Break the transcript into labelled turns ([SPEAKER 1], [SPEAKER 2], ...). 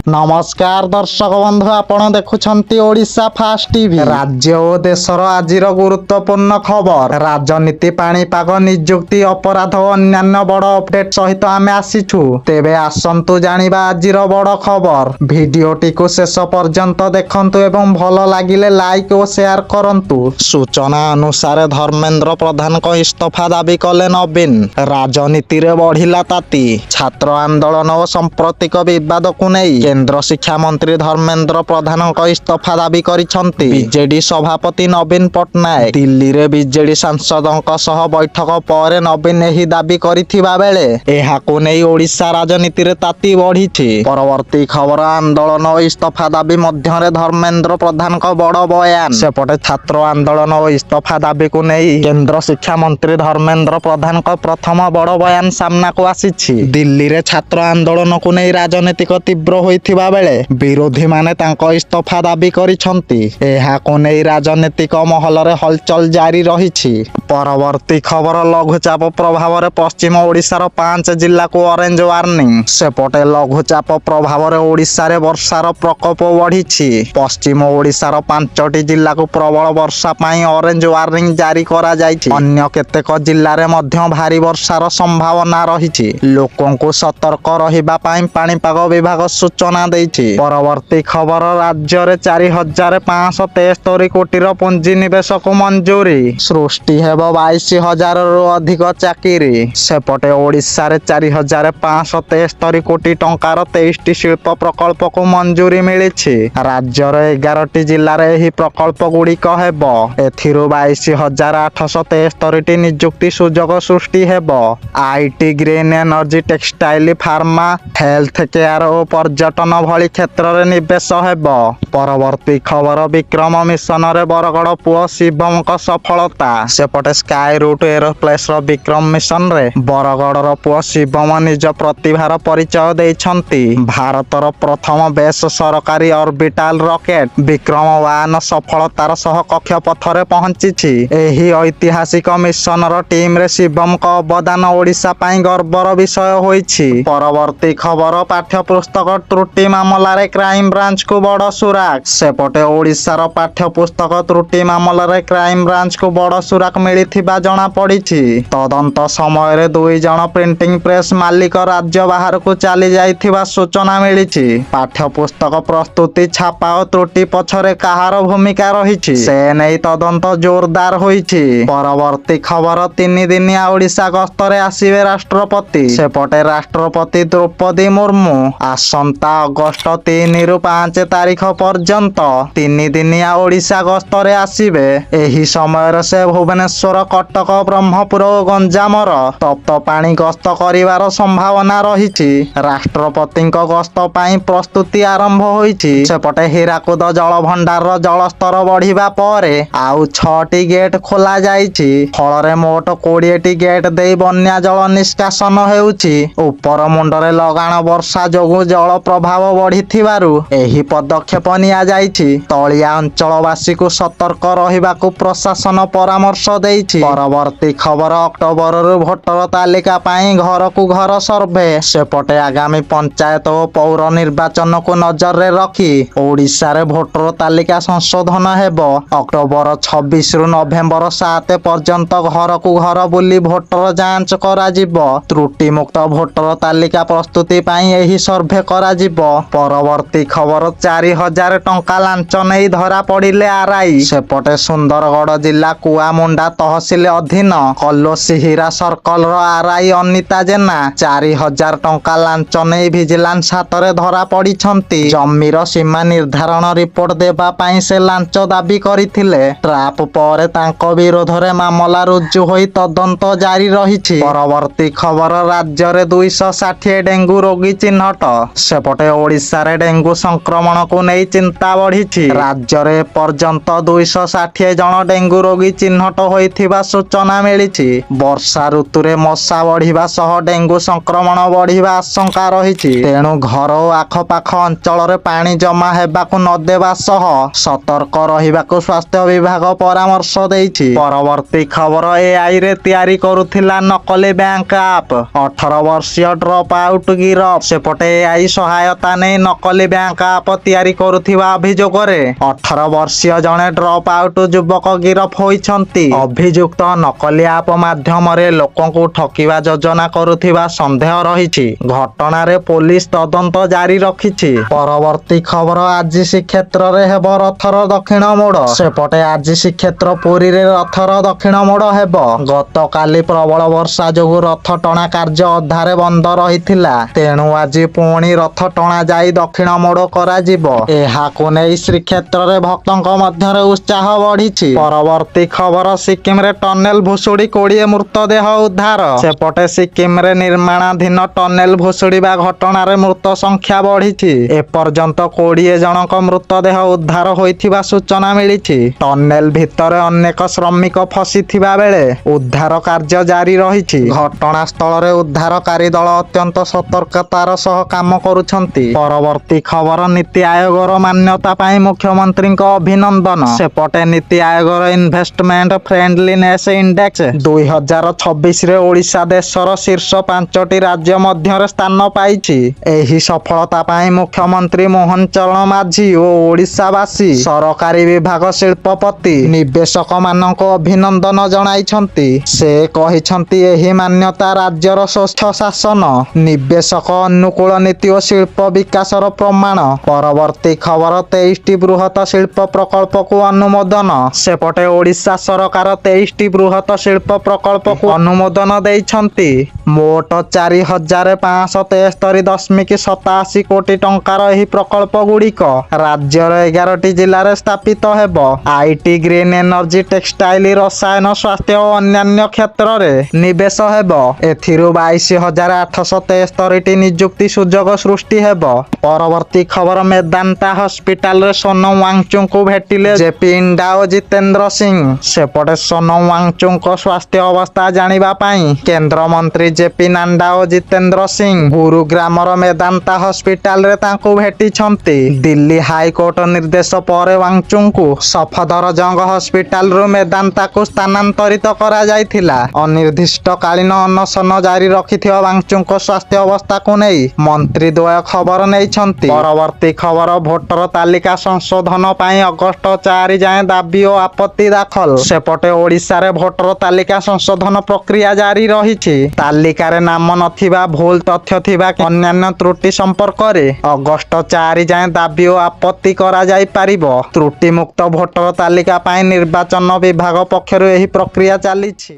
[SPEAKER 1] नमस्कार दर्शक बंधु आपण देखुछंती ओडिशा फास्ट टीवी। राज्य और देशर आजिर गुरुत्वपूर्ण खबर राजनीति पाणीपाग नियुक्ति अपराध और अन्यान्य बड़ अपडेट सहित आमे आसीछु। तेबे आसंतु जानिबा आजिर बड़ खबर। भिडियोटी को शेष पर्यंत देखंतु एवं भल लागिले लाइक और शेयर करंतु। सूचना अनुसार धर्मेंद्र प्रधान को इस्तीफा दाबी कले नवीन। राजनीति रे बढ़िला ताती। छात्र आंदोलन और सांप्रतिक विवाद को नहीं केंद्र शिक्षा मंत्री धर्मेंद्र प्रधान इस्तीफा दाबी करिसंती। बीजेडी सभापति नवीन पट्टनायक दिल्ली रे बीजेडी सांसदों सह बैठक पर नवीन एही दाबी करिथिबा बेले एहाको नै ओडिशा राजनीति रे ताती बढ़िछि। परवर्ती खबर आंदोलन और इस्तीफा दाबी मध्य धर्मेंद्र प्रधान बड़ बयान। सेपटे छात्र आंदोलन और इस्तीफा दाबी को नहीं केंद्र शिक्षा मंत्री धर्मेंद्र प्रधान प्रथम बड़ बयान सामना को आसीछि। दिल्ली रे छात्र आंदोलन को नहीं राजनीतिक तीव्र होइथिबा बेले विरोधी माने तांको इस्तीफा दाबी करिसंती। एहाको नै राजनीतिक महल रे हलचल जारी रहिछि। परवर्ती खबर लघुचाप प्रभाव रे पश्चिम ओडिशार 5 जिल्ला को ऑरेंज वार्निंग। सेपटे लघुचाप प्रभाव रे ओडिशा रे वर्षार प्रकोप बढ़िछि। पश्चिम ओडिशार 5टी जिल्ला को प्रबल वर्षा पाई ऑरेंज वार्निंग जारी करा जाइछि। अन्य केतेक जिल्ला रे मध्य भारी वर्षार संभावना रहिछि। लोकों को सतर्क रहिबा पाई पाणीपाग विभाग सूचना देइछि। परवर्ती खबर राज्य रे 4573 कोटीर पुंजी निवेश को मंजूरी। सृष्टि हेबो 22,000 रु अधिक चाकिरी। सेपटे ओडिशा रे 4573 कोटी टंकार 23टी शिल्प प्रकल्प को मंजूरी मिलिछि। राज्य रे 11टी जिल्ला रे एही प्रकल्प गुड़िक हेबो। एथिरु 22,873 टी नियुक्ति सुजोग सृष्टि हेबो। IT, green energy, textile, pharma, health care और पर्यटन भली क्षेत्र रे निवेश हेबो। परवर्ती खबर विक्रम मिशन रे बरगड़ पुओ शिवम को सफलता। सेपटे स्काई रूट एरोप्लेस रो विक्रम मिशन रे बरगड़ रो पुओ शिवम निज प्रतिभार परिचय दैछंती। भारतर प्रथम बेस सरकारी ऑर्बिटल रॉकेट विक्रम 1 सफलतार सह कक्षपथ रे पहुंचीछि। एही ऐतिहासिक मिशन रो टीम रे शिवम को अवदान ओडिशा पाई गर्वर विषय होईछि। परवर्ती खबर पाठ्य पुस्तक त्रुटि मामला रे क्राइम ब्रांच को बड़ सुराक। सेपटे ओडिशार पाठ्य पुस्तक त्रुटि मामला रे क्राइम ब्रांच को बड़ सुराक मिलिथिबा जणा पड़िछि। तदंत समय रे 2 जण प्रिंटिंग प्रेस मालिक राज्य बाहर को चली जाइथिबा सूचना मिलिछि। पाठ्य पुस्तक प्रस्तुति छापा और त्रुटि पछरे कहार भूमिका रहिछि से नै तदंत जोरदार होईछि। परवर्ती खबर 3 दिनिया ओडिशा गस्तरे आसीबे राष्ट्रपति। सेपटे राष्ट्रपति द्रौपदी मुर्मू आसंता अगस्त 3 रु 5 तारिख पर्यंत 3 दिनिया ओडिशा गस्तरे आसीबे। एही समय से भुवनेश्वर, कटक, ब्रह्मपुर और गंजामर तप्त पानी गस्त करिवार संभावना रहिछि। राष्ट्रपति गस्त पाई प्रस्तुति आरंभ होईछि। सेपटे हीराकुद जल भंडार जलस्तर बढ़िबा परे आउ 6टी गेट खोला जाइछि। फलरे मोट 20टी गेट देई बन्या जल निष्कासन हेउछि। उपर मुंडरे लगाण वर्षा जोगु जल प्रभाव बढ़िथिबारु एही पदक्षेप निया जाइछि। तलिया अंचलवासी को सतर्क रहिबाकु प्रशासन परामर्श देइछि। परवर्ती खबर अक्टोबर रु भोटर तालिका पाई घर को घर सर्वे। सेपटे आगामी पंचायत और पौर निर्वाचन को नजर रे रखी ओडिशा रे भोटर तालिका संशोधन हेबो। अक्टोबर 26 रु नवेम्बर 7 पर्यंत घर को घर बुली भोटर जांच करा जिवो। त्रुटि मुक्त भोटर तालिका प्रस्तुति पाई एही सर्वे करा जिवो। परवर्ती खबर 4,000 टंका लांच नहीं धरा पड़िले आरआई। सेपटे सुंदरगढ़ जिला कुआमुंडा तहसिल अधीन कलोसिहिरा सर्कल रो आरआई अनिता जेना 4,000 टंका लांच नहीं विजिलेंस हाथ रे धरा पड़िछंती। जमीर सीमा निर्धारण रिपोर्ट देबा पाई से लांच दाबी करिथिले। ट्राप पर तांको विरोध रे मामला रुजु होई तदंत जारी रहिछि। परवर्ती खबर राज्य रे 260 डेंगू रोगी चिन्हट। सेपटे ओडिशा रे डेंगू संक्रमण को नहीं चिंता बढ़िछि। राज्य रे पर्यंत 260 जन डेंगू रोगी चिन्हट होइथिबा सूचना मिलिछि। वर्षा ऋतु रे मशा बढ़िबा सह डेंगू संक्रमण बढ़िबा आशंका रहिछि। तेणु घर और आखपाख अंचल रे पानी जमा हेबाकु न देबा सह सतर्क रहिबाकु स्वास्थ्य विभाग परामर्श देइछि। परवर्ती खबर एआई रे तयारी करुथिला नकली बैंक आप। 18 वर्षीय ड्रप आउट गिरफ। सेपटे एआई सहायता ସହାୟତା ନେଇ ନକଲି ବ୍ୟାଙ୍କ ଆପ୍ ତିଆରି କରୁଥିବା ଅଭିଯୋଗରେ 18 ବର୍ଷୀୟ ଜଣେ ଡ୍ରପ୍ ଆଉଟ୍ ଯୁବକ ଗିରଫ ହୋଇଛନ୍ତି। ଅଭିଯୁକ୍ତ ନକଲି ଆପ୍ ମାଧ୍ୟମରେ ଲୋକଙ୍କୁ ଠକିବା ଯୋଜନା କରୁଥିବା ସନ୍ଦେହ ରହିଛି। ଘଟଣାରେ ପୋଲିସ ତଦନ୍ତ ଜାରି ରଖିଛି। ପରବର୍ତ୍ତୀ ଖବର, ଆଜି ଶ୍ରୀକ୍ଷେତ୍ରରେ ହେବ ରଥର ଦକ୍ଷିଣ ମୋଡ଼। ସେପଟେ ଆଜି ଶ୍ରୀକ୍ଷେତ୍ର ପୁରୀରେ ରଥର ଦକ୍ଷିଣ ମୋଡ଼ ହେବ। ଗତକାଲି ପ୍ରବଳ ବର୍ଷା ଯୋଗୁଁ ରଥ ଟଣା କାର୍ଯ୍ୟ ଅଧାରେ ବନ୍ଦ ରହିଥିଲା। ତେଣୁ ଆଜି ପୁଣି ରଥ ଟଣା ଯାଇ ଦକ୍ଷିଣ ମୋଡ଼ କରାଯିବ। ଏହାକୁ ନେଇ ଶ୍ରୀକ୍ଷେତ୍ରରେ ଭକ୍ତଙ୍କ ମଧ୍ୟରେ ଉତ୍ସାହ ବଢିଛି। ପରବର୍ତ୍ତୀ ଖବର, ସିକିମରେ ଟନେଲ ଭୁଶୁଡି 20 ମୃତଦେହ ଉଦ୍ଧାର। ସେପଟେ ସିକିମରେ ନିର୍ମାଣାଧୀନ ଟନେଲ ଭୁଶୁଡିବା ଘଟଣାରେ ମୃତ ସଂଖ୍ୟା ବଢିଛି। ଏପର୍ଯ୍ୟନ୍ତ 20 ଜଣଙ୍କ ମୃତଦେହ ଉଦ୍ଧାର ହୋଇଥିବା ସୂଚନା ମିଳିଛି। ଟନେଲ ଭିତରେ ଅନେକ ଶ୍ରମିକ ଫସିଥିବା ବେଳେ ଉଦ୍ଧାର କାର୍ଯ୍ୟ ଜାରି ରହିଛି। ଘଟଣାସ୍ଥଳରେ ଉଦ୍ଧାରକାରୀ ଦଳ ଅତ୍ୟନ୍ତ ସତର୍କତାର ସହ କାମ କରୁଛନ୍ତି। ପରବର୍ତ୍ତୀ ଖବର, ନୀତି ଆୟୋଗର ମାନ୍ୟତା ପାଇଁ ମୁଖ୍ୟମନ୍ତ୍ରୀଙ୍କ ଅଭିନନ୍ଦନ। ସେପଟେ ନୀତି ଆୟୋଗର ଇନଭେଷ୍ଟମେଣ୍ଟ ଫ୍ରେଣ୍ଡଲିନେସ୍ ଇଣ୍ଡେକ୍ସ 2026ରେ ଓଡ଼ିଶା ଦେଶର ଶୀର୍ଷ 5ଟି ରାଜ୍ୟ ମଧ୍ୟରେ ସ୍ଥାନ ପାଇଛି। ଏହି ସଫଳତା ପାଇଁ ମୁଖ୍ୟମନ୍ତ୍ରୀ ମୋହନ ଚରଣ ମାଝୀ ଓ ଓଡ଼ିଶାବାସୀ, ସରକାରୀ ବିଭାଗ, ଶିଳ୍ପପତି, ନିବେଶକମାନଙ୍କୁ ଅଭିନନ୍ଦନ ଜଣାଇଛନ୍ତି। ସେ କହିଛନ୍ତି ଏହି ମାନ୍ୟତା ରାଜ୍ୟର ସ୍ୱଚ୍ଛ ଶାସନ, ନିବେଶକ ଅନୁକୂଳ ନୀତି ଓ ଶିଳ୍ପ ବିକାଶର ପ୍ରମାଣ। ପରବର୍ତ୍ତୀ ଖବର, 23ଟି ବୃହତ ଶିଳ୍ପ ପ୍ରକଳ୍ପକୁ ଅନୁମୋଦନ। ସେପଟେ ଓଡ଼ିଶା ସରକାର 23ଟି ବୃହତ ଶିଳ୍ପ ପ୍ରକଳ୍ପକୁ ଅନୁମୋଦନ ଦେଇଛନ୍ତି। ମୋଟ 4573.87 କୋଟି ଟଙ୍କାର ଏହି ପ୍ରକଳ୍ପଗୁଡ଼ିକ ରାଜ୍ୟର 11ଟି ଜିଲ୍ଲାରେ ସ୍ଥାପିତ ହେବ। ଆଇଟି, ଗ୍ରୀନ୍ ଏନର୍ଜି, ଟେକ୍ସଟାଇଲ, ରସାୟନ, ସ୍ୱାସ୍ଥ୍ୟ ଓ ଅନ୍ୟାନ୍ୟ କ୍ଷେତ୍ରରେ ନିବେଶ ହେବ। ଏଥିରୁ 22,873ଟି ନିଯୁକ୍ତି ସୁଯୋଗ ସୃଷ୍ଟି ହେବ। ପରବର୍ତ୍ତୀ ଖବର, ମେଦାନ୍ତା ହସ୍ପିଟାଲରେ ସୋନମ ୱାଙ୍ଗଚୁକଙ୍କୁ ଭେଟିଲେ ଜେପି ନଡ୍ଡା ଓ ଜିତେନ୍ଦ୍ର ସିଂ। ସେପଟେ ସୋନମ ୱାଙ୍ଗଚୁକଙ୍କ ସ୍ୱାସ୍ଥ୍ୟ ଅବସ୍ଥା ଜାଣିବା ପାଇଁ କେନ୍ଦ୍ରମନ୍ତ୍ରୀ ଜେପି ନଡ୍ଡା ଓ ଜିତେନ୍ଦ୍ର ସିଂ ଗୁରୁଗ୍ରାମର ମେଦାନ୍ତା ହସ୍ପିଟାଲରେ ତାଙ୍କୁ ଭେଟିଛନ୍ତି। ଦିଲ୍ଲୀ ହାଇକୋର୍ଟ ନିର୍ଦ୍ଦେଶ ପରେ ୱାଙ୍ଗଚୁକଙ୍କୁ ସଫଦରଜଙ୍ଗ ହସ୍ପିଟାଲରୁ ମେଦାନ୍ତାକୁ ସ୍ଥାନାନ୍ତରିତ କରାଯାଇଥିଲା। ଅନିର୍ଦ୍ଦିଷ୍ଟକାଳୀନ ଅନଶନ ଜାରି ରଖିଥିବା ୱାଙ୍ଗଚୁକଙ୍କ ସ୍ୱାସ୍ଥ୍ୟ ଅବସ୍ଥାକୁ ନେଇ ମନ୍ତ୍ରୀ ଦ୍ୱୟ ଖବର ନେଇଛନ୍ତି। ପରବର୍ତ୍ତୀ ଖବର, ଭୋଟର ତାଲିକା ସଂଶୋଧନ ପାଇଁ ଅଗଷ୍ଟ 4 ଯାଏଁ ଦାବି ଓ ଆପତ୍ତି ଦାଖଲ। ସେପଟେ ଓଡ଼ିଶାରେ ଭୋଟର ତାଲିକା ସଂଶୋଧନ ପ୍ରକ୍ରିୟା ଜାରି ରହିଛି। ତାଲିକାରେ ନାମ ନଥିବା, ଭୁଲ ତଥ୍ୟ ଥିବା କି ଅନ୍ୟାନ୍ୟ ତ୍ରୁଟି ସମ୍ପର୍କରେ ଅଗଷ୍ଟ 4 ଯାଏଁ ଦାବି ଓ ଆପତ୍ତି କରାଯାଇପାରିବ। ତ୍ରୁଟିମୁକ୍ତ ଭୋଟର ତାଲିକା ପାଇଁ ନିର୍ବାଚନ ବିଭାଗ ପକ୍ଷରୁ ଏହି ପ୍ରକ୍ରିୟା ଚାଲିଛି।